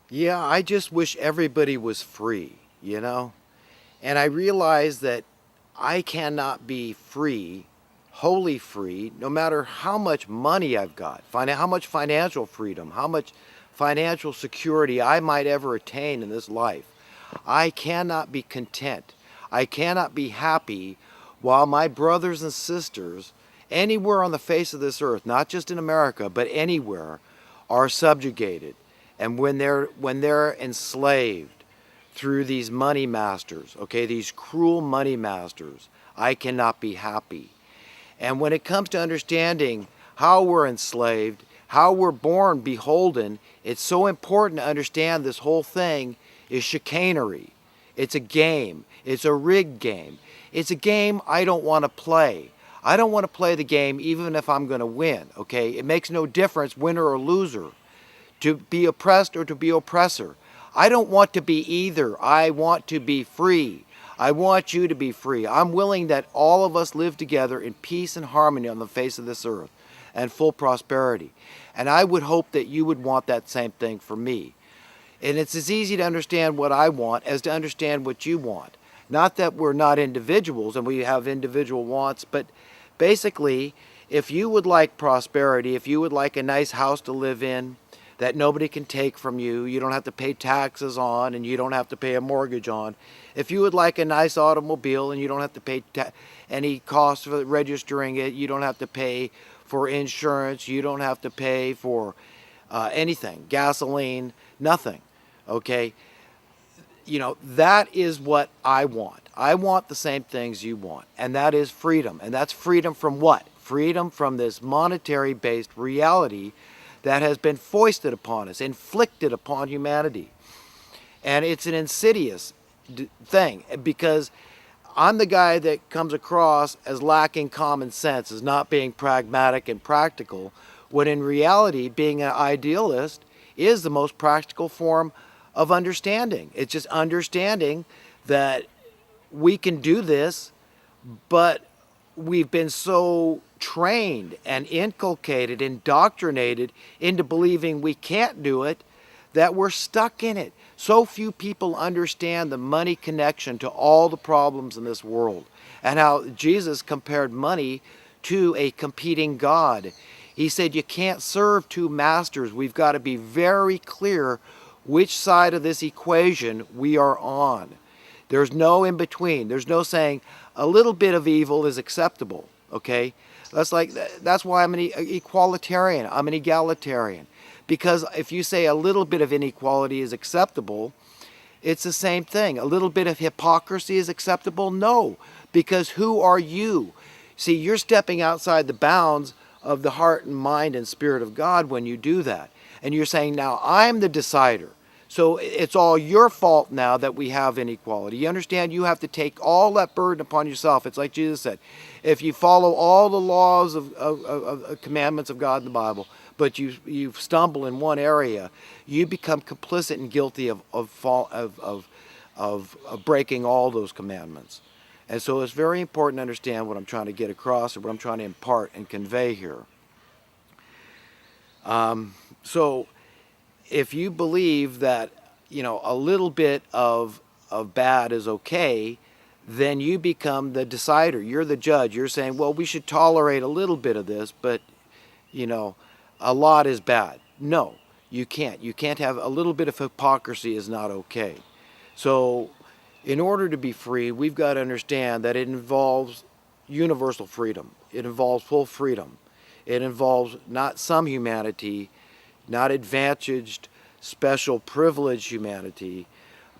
Yeah, I just wish everybody was free, And I realize that I cannot be free, wholly free, no matter how much money I've got, how much financial freedom, how much financial security I might ever attain in this life. I cannot be content. I cannot be happy while my brothers and sisters, anywhere on the face of this earth, not just in America, but anywhere, are subjugated. And when they're enslaved through these money masters, okay, these cruel money masters, I cannot be happy. And when it comes to understanding how we're enslaved, how we're born beholden, it's so important to understand this whole thing is chicanery. It's a game. It's a rigged game. It's a game I don't want to play. I don't want to play the game even if I'm going to win, okay? It makes no difference, winner or loser, to be oppressed or to be oppressor. I don't want to be either. I want to be free. I want you to be free. I'm willing that all of us live together in peace and harmony on the face of this earth and full prosperity. And I would hope that you would want that same thing for me. And it's as easy to understand what I want as to understand what you want. Not that we're not individuals and we have individual wants, but basically, if you would like prosperity, if you would like a nice house to live in that nobody can take from you, you don't have to pay taxes on, and you don't have to pay a mortgage on. If you would like a nice automobile and you don't have to pay any cost for registering it, you don't have to pay for insurance, you don't have to pay for anything, gasoline, nothing. Okay? That is what I want. I want the same things you want, and that is freedom. And that's freedom from what? Freedom from this monetary based reality that has been foisted upon us, inflicted upon humanity. And it's an insidious thing because I'm the guy that comes across as lacking common sense, as not being pragmatic and practical, when in reality, being an idealist is the most practical form of understanding. It's just understanding that we can do this, but we've been so trained and inculcated, indoctrinated into believing we can't do it that we're stuck in it. So few people understand the money connection to all the problems in this world and how Jesus compared money to a competing God. He said you can't serve two masters. We've got to be very clear which side of this equation we are on. There's no in between. There's no saying a little bit of evil is acceptable, okay? That's why I'm an equalitarian. I'm an egalitarian. Because if you say a little bit of inequality is acceptable, it's the same thing. A little bit of hypocrisy is acceptable? No, because who are you? See, you're stepping outside the bounds of the heart and mind and spirit of God when you do that. And you're saying, now I'm the decider. So it's all your fault now that we have inequality. You understand? You have to take all that burden upon yourself. It's like Jesus said, if you follow all the laws of commandments of God in the Bible, but you stumble in one area, you become complicit and guilty of breaking all those commandments. And so it's very important to understand what I'm trying to get across or what I'm trying to impart and convey here. So if you believe that, a little bit of bad is okay, then you become the decider. You're the judge. You're saying, well, we should tolerate a little bit of this, but, a lot is bad. No, you can't. You can't have a little bit of hypocrisy is not okay. So in order to be free, we've got to understand that it involves universal freedom. It involves full freedom. It involves not some humanity, not advantaged, special, privileged humanity,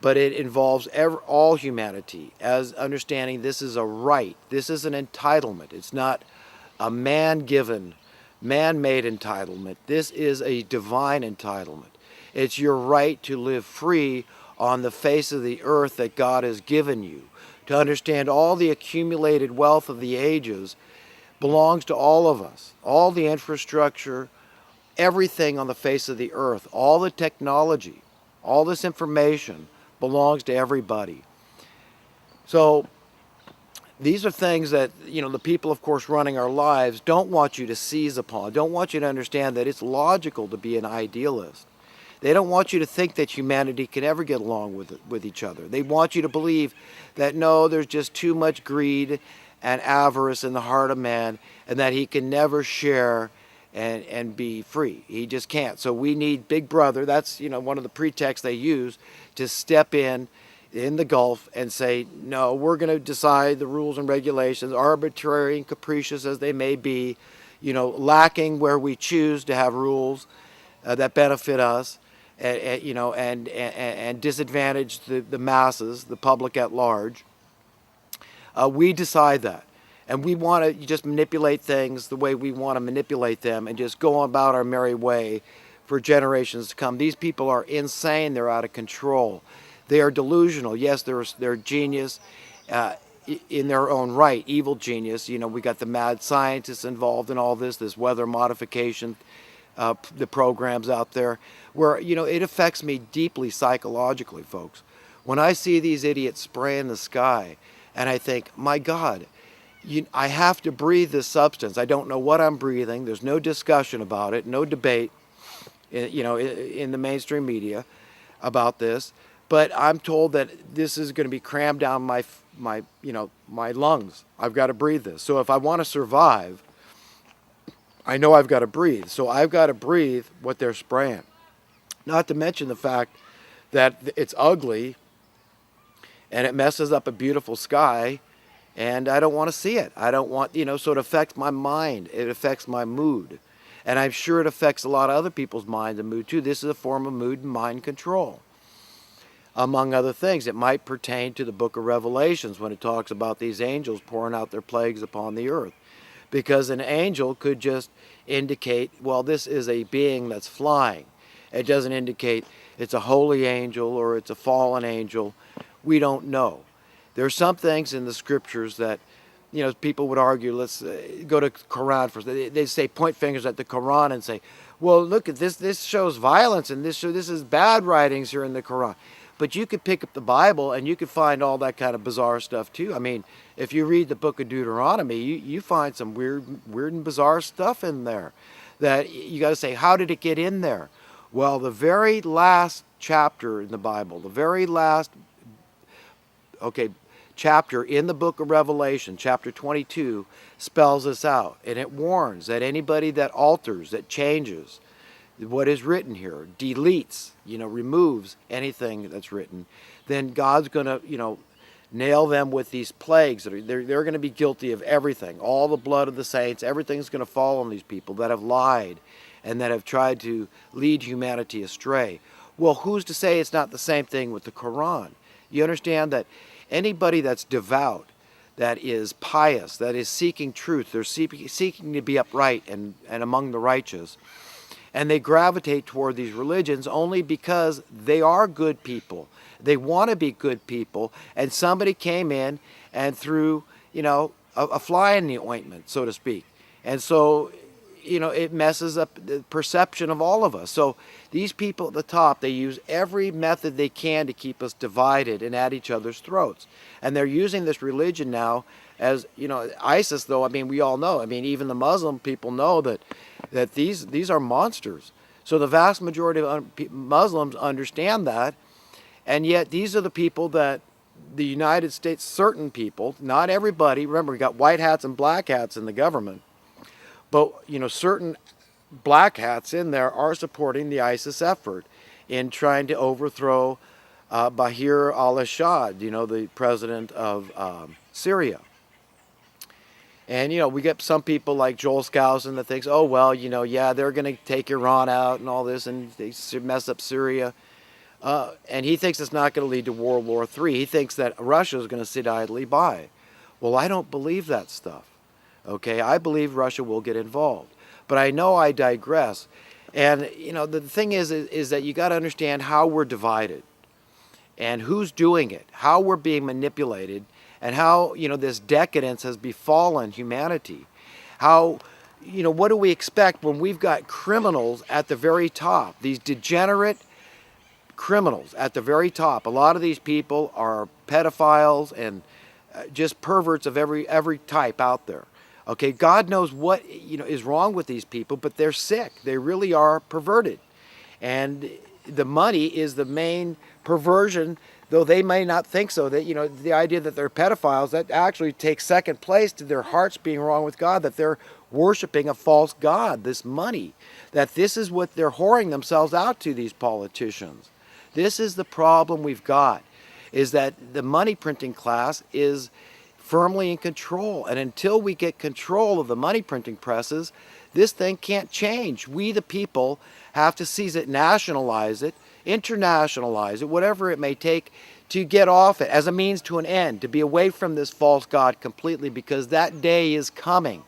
but it involves all humanity as understanding this is a right. This is an entitlement. It's not a man-given, man-made entitlement. This is a divine entitlement. It's your right to live free on the face of the earth that God has given you. To understand all the accumulated wealth of the ages belongs to all of us. All the infrastructure, everything on the face of the earth, all the technology, all this information belongs to everybody. So these are things that, the people, of course, running our lives don't want you to seize upon, don't want you to understand that it's logical to be an idealist, They don't want you to think that humanity can ever get along with each other. They want you to believe that no, there's just too much greed and avarice in the heart of man, and that he can never share and be free. He just can't. So we need Big Brother. That's, one of the pretexts they use to step in the Gulf and say, no, we're going to decide the rules and regulations, arbitrary and capricious as they may be, lacking where we choose to have rules that benefit us, and disadvantage the masses, the public at large. We decide that. And we want to just manipulate things the way we want to manipulate them and just go about our merry way for generations to come. These people are insane. They're out of control. They are delusional. Yes, they're genius in their own right, evil genius. We got the mad scientists involved in all this weather modification, the programs out there, where, it affects me deeply psychologically, folks. When I see these idiots spraying the sky, and I think, my God, I have to breathe this substance. I don't know what I'm breathing. There's no discussion about it, no debate, in the mainstream media about this. But I'm told that this is going to be crammed down my lungs. I've got to breathe this. So if I want to survive, I know I've got to breathe. So I've got to breathe what they're spraying. Not to mention the fact that it's ugly and it messes up a beautiful sky. And I don't want to see it. I don't want, so it affects my mind. It affects my mood. And I'm sure it affects a lot of other people's minds and mood too. This is a form of mood and mind control. Among other things, it might pertain to the book of Revelations when it talks about these angels pouring out their plagues upon the earth. Because an angel could just indicate, well, this is a being that's flying. It doesn't indicate it's a holy angel or it's a fallen angel. We don't know. There are some things in the scriptures that, people would argue. Let's go to Quran first. They say, point fingers at the Quran and say, well, look at this. This shows violence, and this is bad writings here in the Quran. But you could pick up the Bible and you could find all that kind of bizarre stuff too. I mean, if you read the book of Deuteronomy, you find some weird and bizarre stuff in there that you got to say, how did it get in there? Well, the very last chapter in the Bible, the very last, chapter in the book of Revelation, chapter 22, spells this out. And it warns that anybody that alters, that changes what is written here, deletes, removes anything that's written, then God's going to, nail them with these plagues. They're going to be guilty of everything. All the blood of the saints, everything's going to fall on these people that have lied and that have tried to lead humanity astray. Well, who's to say it's not the same thing with the Quran? You understand that anybody that's devout, that is pious, that is seeking truth, they're seeking to be upright and among the righteous, and they gravitate toward these religions only because they are good people. They want to be good people, and somebody came in and threw, a fly in the ointment, so to speak. And so, it messes up the perception of all of us. So these people at the top, they use every method they can to keep us divided and at each other's throats. And they're using this religion now as, ISIS, though, we all know. Even the Muslim people know that these are monsters. So the vast majority of Muslims understand that. And yet these are the people that the United States, certain people, not everybody, remember we got white hats and black hats in the government, but certain black hats in there are supporting the ISIS effort in trying to overthrow Bashar al-Assad, the president of Syria. And, we get some people like Joel Skousen that thinks, oh, well, they're going to take Iran out and all this, and they mess up Syria. And he thinks it's not going to lead to World War III. He thinks that Russia is going to sit idly by. Well, I don't believe that stuff. Okay, I believe Russia will get involved. But I know I digress. And, the thing is that you got to understand how we're divided and who's doing it, how we're being manipulated, and how, this decadence has befallen humanity. How, what do we expect when we've got criminals at the very top, these degenerate criminals at the very top? A lot of these people are pedophiles and just perverts of every type out there. Okay, God knows what is wrong with these people, but they're sick. They really are perverted. And the money is the main perversion, though they may not think so. That, the idea that they're pedophiles, that actually takes second place to their hearts being wrong with God, that they're worshiping a false god, this money, that this is what they're whoring themselves out to, these politicians. This is the problem we've got, is that the money printing class is firmly in control. And until we get control of the money printing presses, this thing can't change. We, the people, have to seize it, nationalize it, internationalize it, whatever it may take to get off it as a means to an end, to be away from this false god completely, because that day is coming.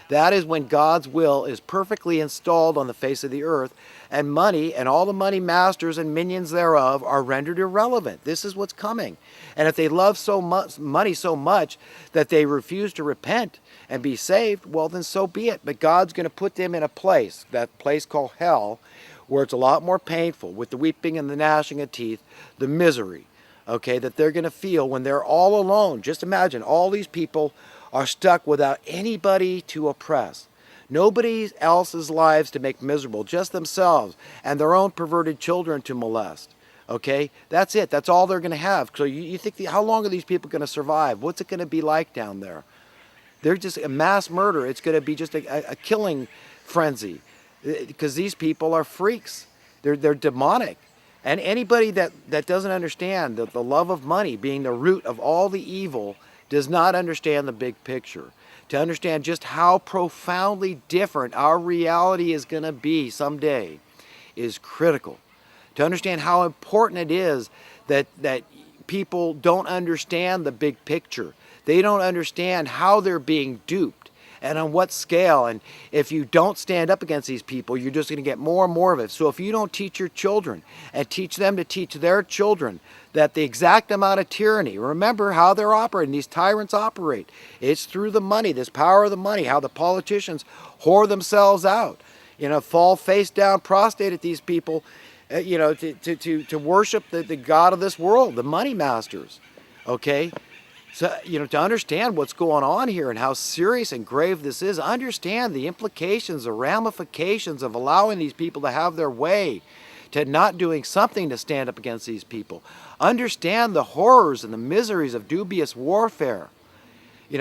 That is when God's will is perfectly installed on the face of the earth, and money and all the money masters and minions thereof are rendered irrelevant. This is what's coming. And if they love so much money so much that they refuse to repent and be saved, well, then so be it. But God's going to put them in a place, that place called hell, where it's a lot more painful, with the weeping and the gnashing of teeth, the misery, okay, that they're going to feel when they're all alone. Just imagine, all these people are stuck without anybody to oppress. Nobody else's lives to make miserable, just themselves and their own perverted children to molest. Okay, that's it. That's all they're going to have. So you think, how long are these people going to survive? What's it going to be like down there? They're just a mass murder. It's going to be just a killing frenzy, because these people are freaks. They're demonic. And anybody that doesn't understand that the love of money being the root of all the evil does not understand the big picture. To understand just how profoundly different our reality is going to be someday is critical. To understand how important it is that people don't understand the big picture. They don't understand how they're being duped and on what scale. And if you don't stand up against these people, you're just going to get more and more of it. So if you don't teach your children and teach them to teach their children that the exact amount of tyranny, remember how they're operating, these tyrants operate. It's through the money, this power of the money, how the politicians whore themselves out, fall face down, prostrate at these people, to worship the god of this world, the money masters, okay? So, to understand what's going on here and how serious and grave this is, understand the implications, the ramifications of allowing these people to have their way, to not doing something to stand up against these people. Understand the horrors and the miseries of dubious warfare.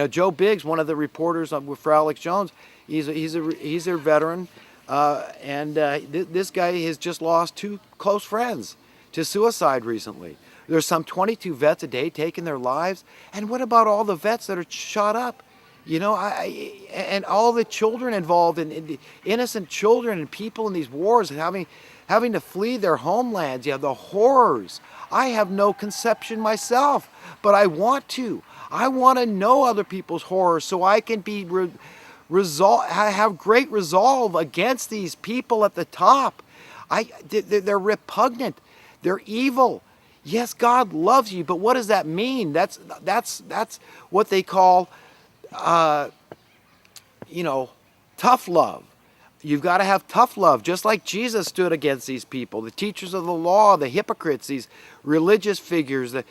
Joe Biggs, one of the reporters for Alex Jones, he's a veteran, and this guy has just lost 2 close friends to suicide recently. There's some 22 vets a day taking their lives. And what about all the vets that are shot up? And all the children involved, in the innocent children and people in these wars, and having to flee their homelands. You have the horrors. I have no conception myself, but I want to. I want to know other people's horrors so I can be have great resolve against these people at the top. They're repugnant. They're evil. Yes, God loves you, but what does that mean? That's what they call, tough love. You've got to have tough love, just like Jesus stood against these people, the teachers of the law, the hypocrites, these religious figures, the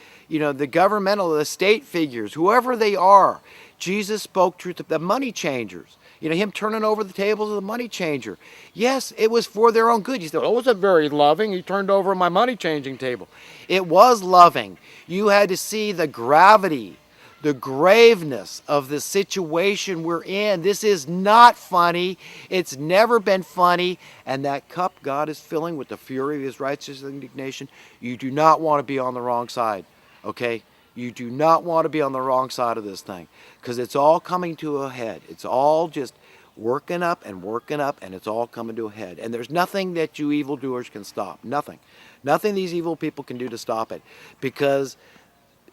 governmental, the state figures, whoever they are. Jesus spoke truth to the money changers. Him turning over the tables of the money changer. Yes, it was for their own good. You said, oh, it wasn't very loving. He turned over my money changing table. It was loving. You had to see the gravity, the graveness of the situation we're in. This is not funny. It's never been funny. And that cup God is filling with the fury of his righteous indignation, you do not want to be on the wrong side, okay? You do not want to be on the wrong side of this thing, because it's all coming to a head. It's all just working up, and it's all coming to a head. And there's nothing that you evildoers can stop. Nothing. Nothing these evil people can do to stop it, because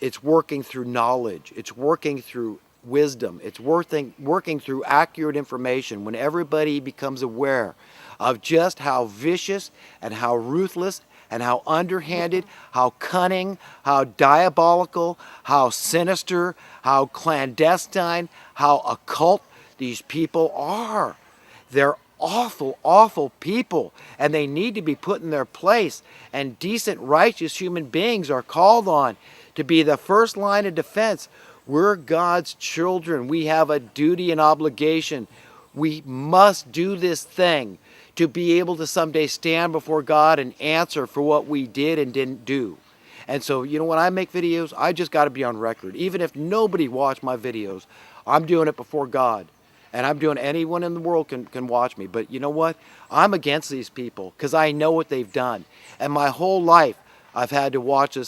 it's working through knowledge. It's working through wisdom. It's working through accurate information. When everybody becomes aware of just how vicious and how ruthless and how underhanded, how cunning, how diabolical, how sinister, how clandestine, how occult these people are. They're awful, awful people, and they need to be put in their place. And decent, righteous human beings are called on to be the first line of defense. We're God's children. We have a duty and obligation. We must do this thing to be able to someday stand before God and answer for what we did and didn't do. And so, you know, when I make videos, I just got to be on record. Even if nobody watched my videos, I'm doing it before God. And I'm doing, anyone in the world can watch me. But you know what? I'm against these people because I know what they've done. And my whole life, I've had to watch this